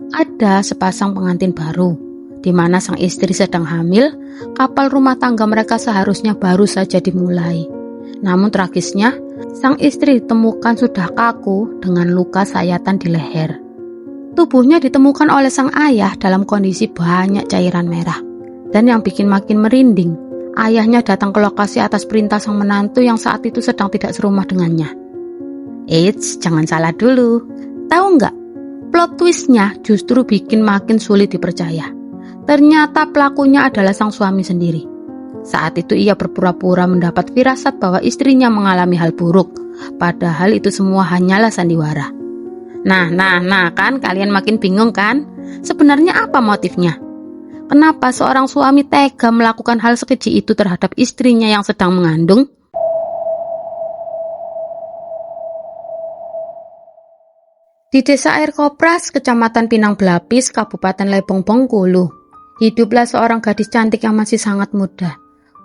Ada sepasang pengantin baru, di mana sang istri sedang hamil. Kapal rumah tangga mereka seharusnya baru saja dimulai. Namun tragisnya, sang istri ditemukan sudah kaku dengan luka sayatan di leher. Tubuhnya ditemukan oleh sang ayah dalam kondisi banyak cairan merah. Dan yang bikin makin merinding, ayahnya datang ke lokasi atas perintah sang menantu yang saat itu sedang tidak serumah dengannya. Eits, jangan salah dulu. Tahu nggak? Plot twistnya justru bikin makin sulit dipercaya. Ternyata pelakunya adalah sang suami sendiri. Saat itu ia berpura-pura mendapat firasat bahwa istrinya mengalami hal buruk, padahal itu semua hanyalah sandiwara. Nah, kan kalian makin bingung kan? Sebenarnya apa motifnya? Kenapa seorang suami tega melakukan hal sekeji itu terhadap istrinya yang sedang mengandung? Di Desa Air Kopras, Kecamatan Pinang Belapis, Kabupaten Lebong, Bengkulu, hiduplah seorang gadis cantik yang masih sangat muda.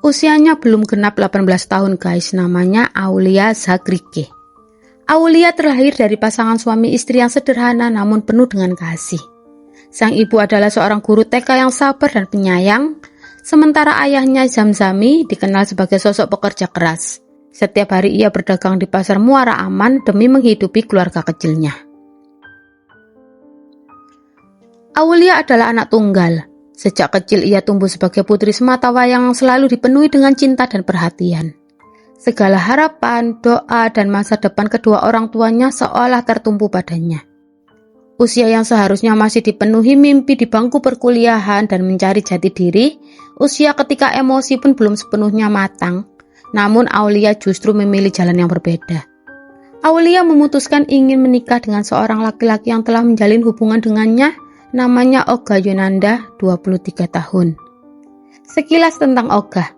Usianya belum genap 18 tahun guys, namanya Aulia Zagrike. Aulia terlahir dari pasangan suami istri yang sederhana namun penuh dengan kasih. Sang ibu adalah seorang guru TK yang sabar dan penyayang, sementara ayahnya Zamzami dikenal sebagai sosok pekerja keras. Setiap hari ia berdagang di pasar Muara Aman demi menghidupi keluarga kecilnya. Aulia adalah anak tunggal. Sejak kecil ia tumbuh sebagai putri sematawayang yang selalu dipenuhi dengan cinta dan perhatian. Segala harapan, doa, dan masa depan kedua orang tuanya seolah tertumpu padanya. Usia yang seharusnya masih dipenuhi mimpi di bangku perkuliahan dan mencari jati diri, usia ketika emosi pun belum sepenuhnya matang, namun Aulia justru memilih jalan yang berbeda. Aulia memutuskan ingin menikah dengan seorang laki-laki yang telah menjalin hubungan dengannya, namanya Oga Yonanda, 23 tahun. Sekilas tentang Oga.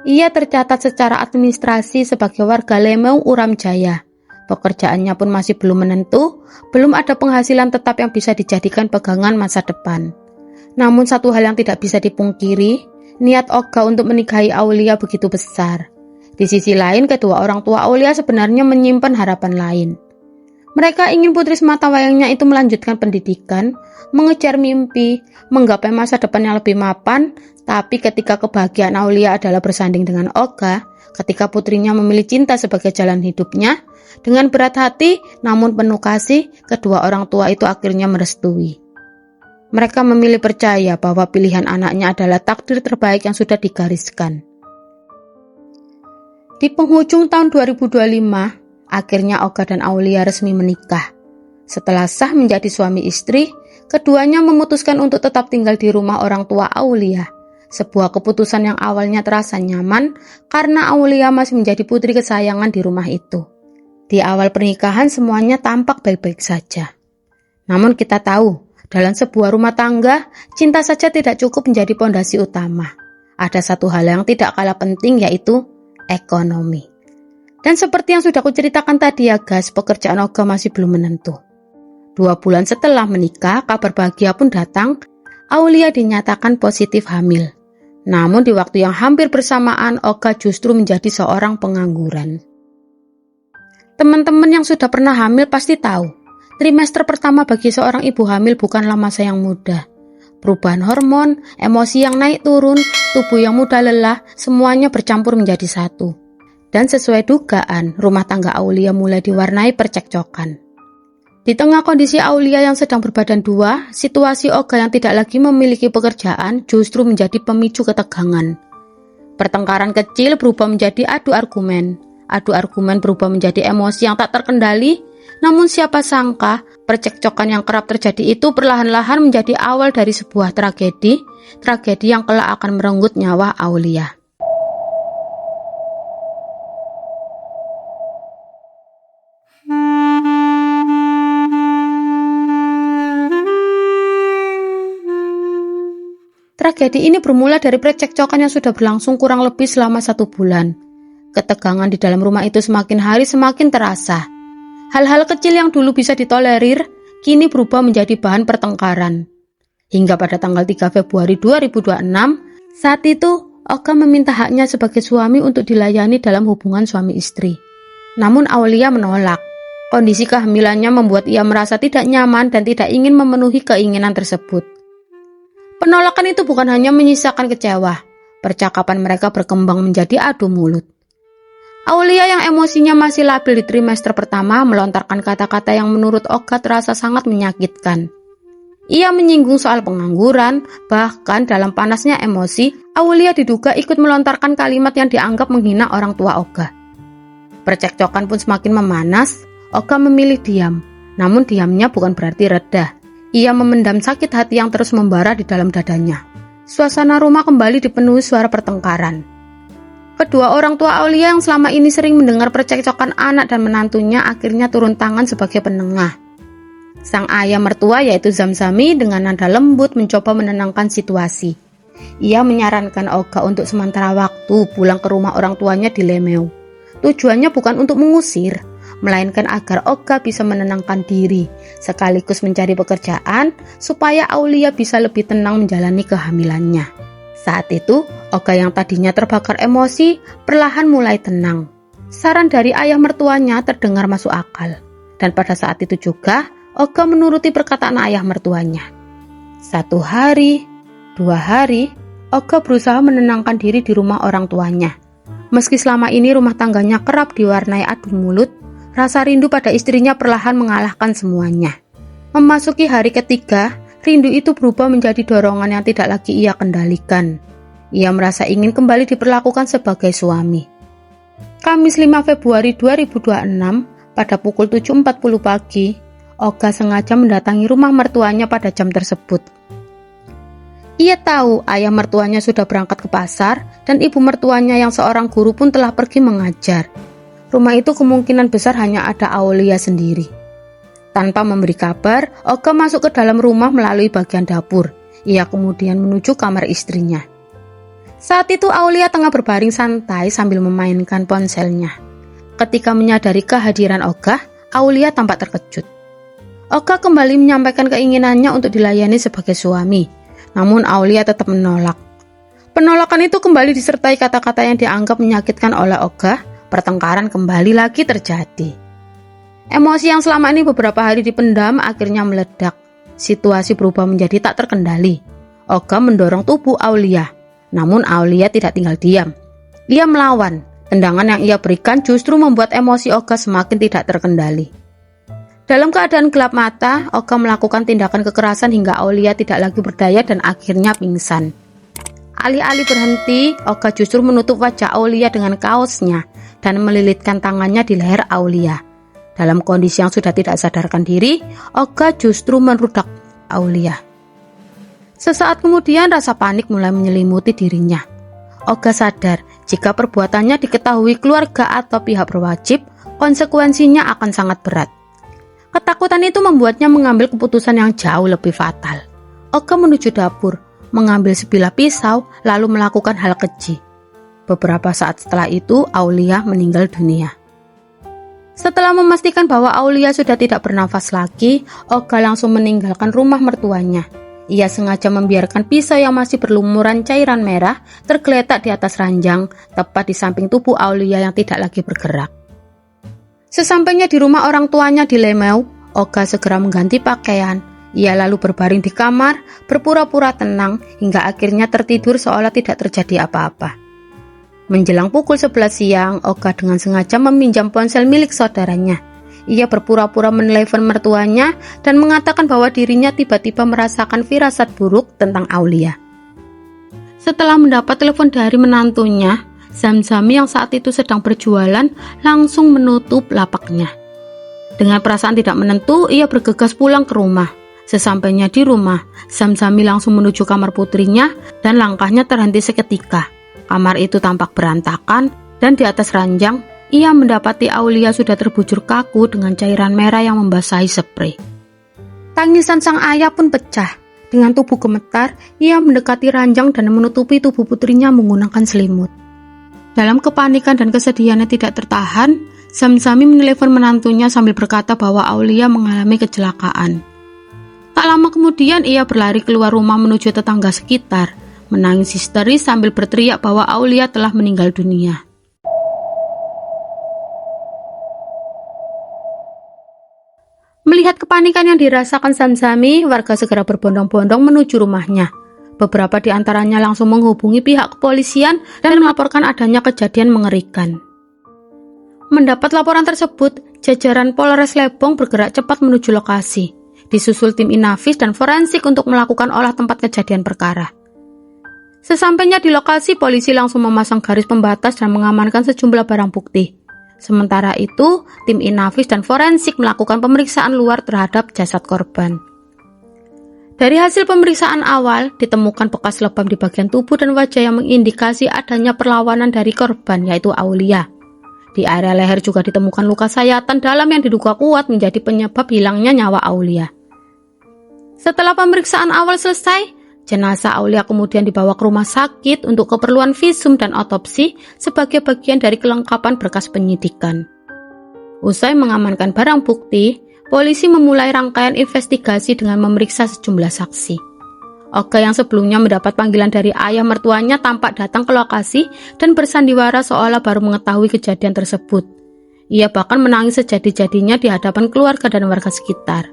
Ia tercatat secara administrasi sebagai warga Lemau Uram Jaya. Pekerjaannya pun masih belum menentu, belum ada penghasilan tetap yang bisa dijadikan pegangan masa depan. Namun satu hal yang tidak bisa dipungkiri, niat Oga untuk menikahi Aulia begitu besar. Di sisi lain, kedua orang tua Aulia sebenarnya menyimpan harapan lain. Mereka ingin putri sematawayangnya itu melanjutkan pendidikan, mengejar mimpi, menggapai masa depan yang lebih mapan, tapi ketika kebahagiaan Aulia adalah bersanding dengan Oga, ketika putrinya memilih cinta sebagai jalan hidupnya, dengan berat hati namun penuh kasih, kedua orang tua itu akhirnya merestui. Mereka memilih percaya bahwa pilihan anaknya adalah takdir terbaik yang sudah digariskan. Di penghujung tahun 2025, akhirnya Oga dan Aulia resmi menikah. Setelah sah menjadi suami istri, keduanya memutuskan untuk tetap tinggal di rumah orang tua Aulia. Sebuah keputusan yang awalnya terasa nyaman karena Aulia masih menjadi putri kesayangan di rumah itu. Di awal pernikahan semuanya tampak baik-baik saja. Namun kita tahu, dalam sebuah rumah tangga, cinta saja tidak cukup menjadi pondasi utama. Ada satu hal yang tidak kalah penting, yaitu ekonomi. Dan seperti yang sudah kuceritakan tadi ya guys, pekerjaan Oga masih belum menentu. 2 bulan setelah menikah, kabar bahagia pun datang. Aulia dinyatakan positif hamil. Namun di waktu yang hampir bersamaan, Oga justru menjadi seorang pengangguran. Teman-teman yang sudah pernah hamil pasti tahu, trimester pertama bagi seorang ibu hamil bukanlah masa yang mudah. Perubahan hormon, emosi yang naik turun, tubuh yang mudah lelah, semuanya bercampur menjadi satu. Dan sesuai dugaan, rumah tangga Aulia mulai diwarnai percekcokan. Di tengah kondisi Aulia yang sedang berbadan 2, situasi Oga yang tidak lagi memiliki pekerjaan justru menjadi pemicu ketegangan. Pertengkaran kecil berubah menjadi adu argumen. Adu argumen berubah menjadi emosi yang tak terkendali. Namun siapa sangka, percekcokan yang kerap terjadi itu perlahan-lahan menjadi awal dari sebuah tragedi yang kelak akan merenggut nyawa Aulia. Tragedi ini bermula dari percekcokan yang sudah berlangsung kurang lebih selama 1 bulan. Ketegangan di dalam rumah itu semakin hari semakin terasa. Hal-hal kecil yang dulu bisa ditolerir, kini berubah menjadi bahan pertengkaran. Hingga pada tanggal 3 Februari 2026, saat itu Oga meminta haknya sebagai suami untuk dilayani dalam hubungan suami istri. Namun Aulia menolak. Kondisi kehamilannya membuat ia merasa tidak nyaman dan tidak ingin memenuhi keinginan tersebut. Penolakan itu bukan hanya menyisakan kecewa, percakapan mereka berkembang menjadi adu mulut. Aulia yang emosinya masih labil di trimester pertama melontarkan kata-kata yang menurut Olga terasa sangat menyakitkan. Ia menyinggung soal pengangguran, bahkan dalam panasnya emosi, Aulia diduga ikut melontarkan kalimat yang dianggap menghina orang tua Olga. Percekcokan pun semakin memanas. Olga memilih diam, namun diamnya bukan berarti reda. Ia memendam sakit hati yang terus membara di dalam dadanya. Suasana rumah kembali dipenuhi suara pertengkaran. Kedua orang tua Aulia yang selama ini sering mendengar percekcokan anak dan menantunya akhirnya turun tangan sebagai penengah. Sang ayah mertua yaitu Zamzami dengan nada lembut mencoba menenangkan situasi. Ia menyarankan Olga untuk sementara waktu pulang ke rumah orang tuanya di Lemeu. Tujuannya bukan untuk mengusir, melainkan agar Olga bisa menenangkan diri, sekaligus mencari pekerjaan supaya Aulia bisa lebih tenang menjalani kehamilannya. Saat itu, Olga yang tadinya terbakar emosi, perlahan mulai tenang. Saran dari ayah mertuanya terdengar masuk akal, dan pada saat itu juga, Olga menuruti perkataan ayah mertuanya. 1 hari, 2 hari, Olga berusaha menenangkan diri di rumah orang tuanya. Meski selama ini rumah tangganya kerap diwarnai adu mulut, rasa rindu pada istrinya perlahan mengalahkan semuanya. Memasuki hari ketiga, rindu itu berubah menjadi dorongan yang tidak lagi ia kendalikan. Ia merasa ingin kembali diperlakukan sebagai suami. Kamis 5 Februari 2026, pada pukul 7.40 pagi, Olga sengaja mendatangi rumah mertuanya pada jam tersebut. Ia tahu ayah mertuanya sudah berangkat ke pasar dan ibu mertuanya yang seorang guru pun telah pergi mengajar. Rumah itu kemungkinan besar hanya ada Aulia sendiri. Tanpa memberi kabar, Olga masuk ke dalam rumah melalui bagian dapur. Ia kemudian menuju kamar istrinya. Saat itu Aulia tengah berbaring santai sambil memainkan ponselnya. Ketika menyadari kehadiran Olga, Aulia tampak terkejut. Olga kembali menyampaikan keinginannya untuk dilayani sebagai suami, namun Aulia tetap menolak. Penolakan itu kembali disertai kata-kata yang dianggap menyakitkan oleh Olga. Pertengkaran kembali lagi terjadi. Emosi yang selama ini beberapa hari dipendam akhirnya meledak. Situasi berubah menjadi tak terkendali. Olga mendorong tubuh Aulia, namun Aulia tidak tinggal diam. Ia melawan. Tendangan yang ia berikan justru membuat emosi Olga semakin tidak terkendali. Dalam keadaan gelap mata, Olga melakukan tindakan kekerasan hingga Aulia tidak lagi berdaya dan akhirnya pingsan. Alih-alih berhenti, Olga justru menutup wajah Aulia dengan kaosnya dan melilitkan tangannya di leher Aulia. Dalam kondisi yang sudah tidak sadarkan diri, Olga justru merudak Aulia. Sesaat kemudian rasa panik mulai menyelimuti dirinya. Olga sadar jika perbuatannya diketahui keluarga atau pihak berwajib, konsekuensinya akan sangat berat. Ketakutan itu membuatnya mengambil keputusan yang jauh lebih fatal. Olga menuju dapur, mengambil sebilah pisau, lalu melakukan hal keji. Beberapa saat setelah itu, Aulia meninggal dunia. Setelah memastikan bahwa Aulia sudah tidak bernafas lagi, Olga langsung meninggalkan rumah mertuanya. Ia sengaja membiarkan pisau yang masih berlumuran cairan merah tergeletak di atas ranjang, tepat di samping tubuh Aulia yang tidak lagi bergerak. Sesampainya di rumah orang tuanya di Lemeu, Olga segera mengganti pakaian. Ia lalu berbaring di kamar, berpura-pura tenang, hingga akhirnya tertidur seolah tidak terjadi apa-apa. Menjelang pukul 11 siang, Olga dengan sengaja meminjam ponsel milik saudaranya. Ia berpura-pura menelepon mertuanya dan mengatakan bahwa dirinya tiba-tiba merasakan firasat buruk tentang Aulia. Setelah mendapat telepon dari menantunya, Zamzami yang saat itu sedang berjualan langsung menutup lapaknya. Dengan perasaan tidak menentu, ia bergegas pulang ke rumah. Sesampainya di rumah, Zamzami langsung menuju kamar putrinya dan langkahnya terhenti seketika. Kamar itu tampak berantakan dan di atas ranjang, ia mendapati Aulia sudah terbujur kaku dengan cairan merah yang membasahi sprei. Tangisan sang ayah pun pecah. Dengan tubuh gemetar, ia mendekati ranjang dan menutupi tubuh putrinya menggunakan selimut. Dalam kepanikan dan kesedihannya tidak tertahan, Zamzami menelepon menantunya sambil berkata bahwa Aulia mengalami kecelakaan. Tak lama kemudian ia berlari keluar rumah menuju tetangga sekitar, menangis histeris sambil berteriak bahwa Aulia telah meninggal dunia. Melihat kepanikan yang dirasakan Samsami, warga segera berbondong-bondong menuju rumahnya. Beberapa di antaranya langsung menghubungi pihak kepolisian dan melaporkan adanya kejadian mengerikan. Mendapat laporan tersebut, jajaran Polres Lebong bergerak cepat menuju lokasi. Disusul tim Inavis dan forensik untuk melakukan olah tempat kejadian perkara. Sesampainya di lokasi, polisi langsung memasang garis pembatas dan mengamankan sejumlah barang bukti. Sementara itu, tim Inavis dan forensik melakukan pemeriksaan luar terhadap jasad korban. Dari hasil pemeriksaan awal, ditemukan bekas lebam di bagian tubuh dan wajah yang mengindikasi adanya perlawanan dari korban, yaitu Aulia. Di area leher juga ditemukan luka sayatan dalam yang diduga kuat menjadi penyebab hilangnya nyawa Aulia. Setelah pemeriksaan awal selesai, jenazah Aulia kemudian dibawa ke rumah sakit untuk keperluan visum dan otopsi sebagai bagian dari kelengkapan berkas penyidikan. Usai mengamankan barang bukti, polisi memulai rangkaian investigasi dengan memeriksa sejumlah saksi. Oga yang sebelumnya mendapat panggilan dari ayah mertuanya tampak datang ke lokasi dan bersandiwara seolah baru mengetahui kejadian tersebut. Ia bahkan menangis sejadi-jadinya di hadapan keluarga dan warga sekitar.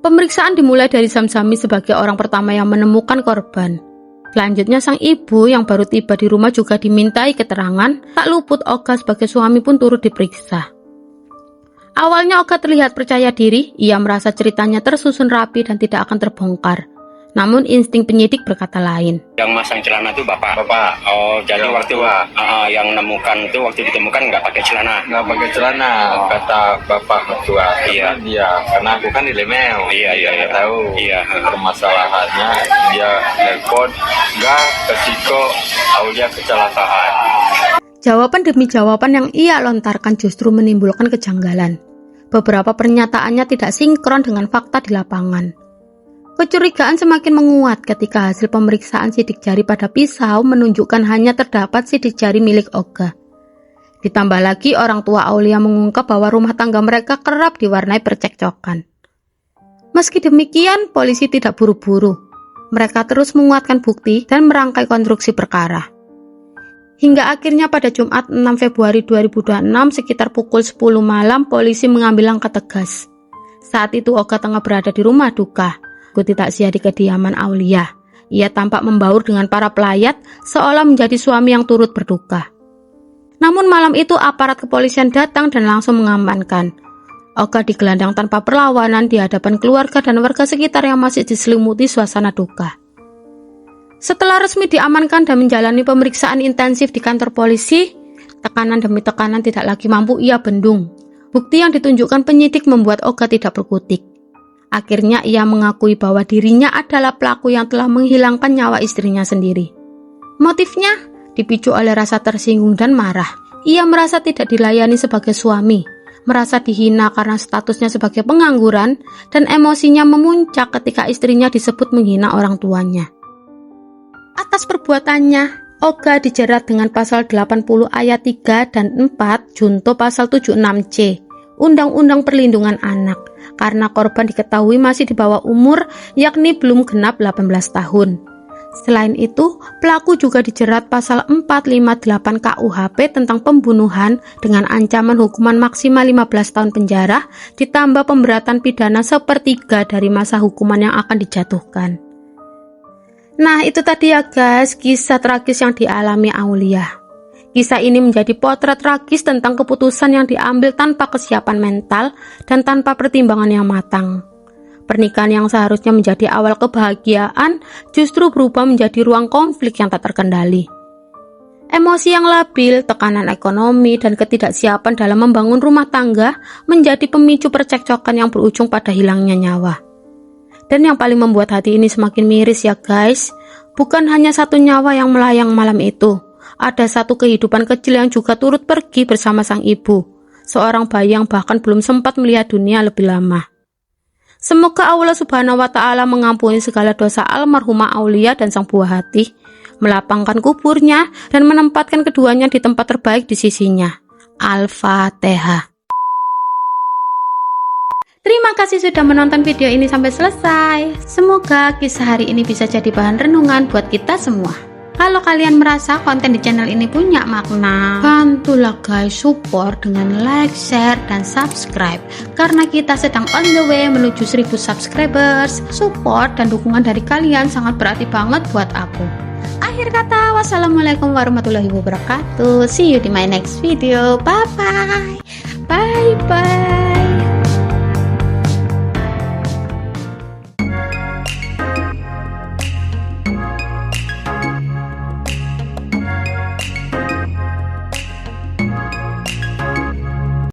Pemeriksaan dimulai dari Samsami sebagai orang pertama yang menemukan korban. Selanjutnya sang ibu yang baru tiba di rumah juga dimintai keterangan, tak luput Oga sebagai suami pun turut diperiksa. Awalnya Oga terlihat percaya diri, ia merasa ceritanya tersusun rapi dan tidak akan terbongkar. Namun insting penyidik berkata lain. Yang masang celana itu bapak. Oh, jadi yang waktu yang nemukan itu waktu ditemukan nggak pakai celana. Nggak pakai celana, kata bapak mertua. Iya. Dia, karena aku kan di Lemeu. Iya. Tahu. Iya. Permasalahannya dia nelpon, nggak kesiko Aulia kecelakaan. Jawaban demi jawaban yang ia lontarkan justru menimbulkan kejanggalan. Beberapa pernyataannya tidak sinkron dengan fakta di lapangan. Kecurigaan semakin menguat ketika hasil pemeriksaan sidik jari pada pisau menunjukkan hanya terdapat sidik jari milik Oga. Ditambah lagi orang tua Aulia mengungkap bahwa rumah tangga mereka kerap diwarnai percekcokan. Meski demikian, polisi tidak buru-buru. Mereka terus menguatkan bukti dan merangkai konstruksi perkara. Hingga akhirnya pada Jumat 6 Februari 2026 sekitar pukul 10 malam polisi mengambil langkah tegas. Saat itu Oga tengah berada di rumah duka. Ikuti takziah di kediaman Aulia. Ia tampak membaur dengan para pelayat seolah menjadi suami yang turut berduka. Namun malam itu aparat kepolisian datang dan langsung mengamankan. Oga digelandang tanpa perlawanan di hadapan keluarga dan warga sekitar yang masih diselimuti suasana duka. Setelah resmi diamankan dan menjalani pemeriksaan intensif di kantor polisi, tekanan demi tekanan tidak lagi mampu ia bendung. Bukti yang ditunjukkan penyidik membuat Oga tidak berkutik. Akhirnya ia mengakui bahwa dirinya adalah pelaku yang telah menghilangkan nyawa istrinya sendiri. Motifnya dipicu oleh rasa tersinggung dan marah. Ia merasa tidak dilayani sebagai suami, merasa dihina karena statusnya sebagai pengangguran, dan emosinya memuncak ketika istrinya disebut menghina orang tuanya. Atas perbuatannya, Oga dijerat dengan pasal 80 ayat 3 dan 4 junto pasal 76C Undang-Undang Perlindungan Anak karena korban diketahui masih di bawah umur, yakni belum genap 18 tahun. Selain itu, pelaku juga dijerat pasal 458 KUHP tentang pembunuhan dengan ancaman hukuman maksimal 15 tahun penjara ditambah pemberatan pidana sepertiga dari masa hukuman yang akan dijatuhkan. Nah, itu tadi ya guys, kisah tragis yang dialami Aulia. Kisah ini menjadi potret tragis tentang keputusan yang diambil tanpa kesiapan mental dan tanpa pertimbangan yang matang. Pernikahan yang seharusnya menjadi awal kebahagiaan justru berubah menjadi ruang konflik yang tak terkendali. Emosi yang labil, tekanan ekonomi, dan ketidaksiapan dalam membangun rumah tangga menjadi pemicu percekcokan yang berujung pada hilangnya nyawa. Dan yang paling membuat hati ini semakin miris ya guys, bukan hanya satu nyawa yang melayang malam itu. Ada satu kehidupan kecil yang juga turut pergi bersama sang ibu, seorang bayi yang bahkan belum sempat melihat dunia lebih lama. Semoga Allah Subhanahu wa Ta'ala mengampuni segala dosa almarhumah Aulia dan sang buah hati, melapangkan kuburnya, dan menempatkan keduanya di tempat terbaik di sisinya. Al-Fatihah. Terima kasih sudah menonton video ini sampai selesai. Semoga kisah hari ini bisa jadi bahan renungan buat kita semua. Kalau kalian merasa konten di channel ini punya makna, bantulah guys support dengan like, share, dan subscribe. Karena kita sedang on the way menuju 1000 subscribers. Support dan dukungan dari kalian sangat berarti banget buat aku. Akhir kata, wassalamualaikum warahmatullahi wabarakatuh. See you di my next video. Bye bye. Bye bye.